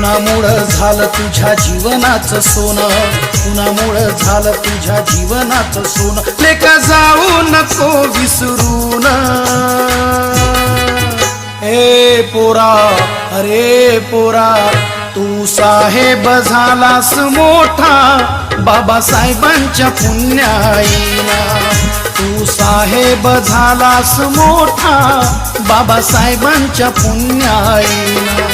कुणामुळं झालं तुझ्या जीवनाचं सोनं, कुणामुळं झालं तुझ्या जीवनाचं सोनं, लेका जाऊ नको विसरून। ए पोरा, अरे पोरा, तू साहेब झालास मोठा बाबासाहेबांच्या पुण्याईना, तू साहेब झालास मोठा बाबासाहेबांच्या पुण्याईना।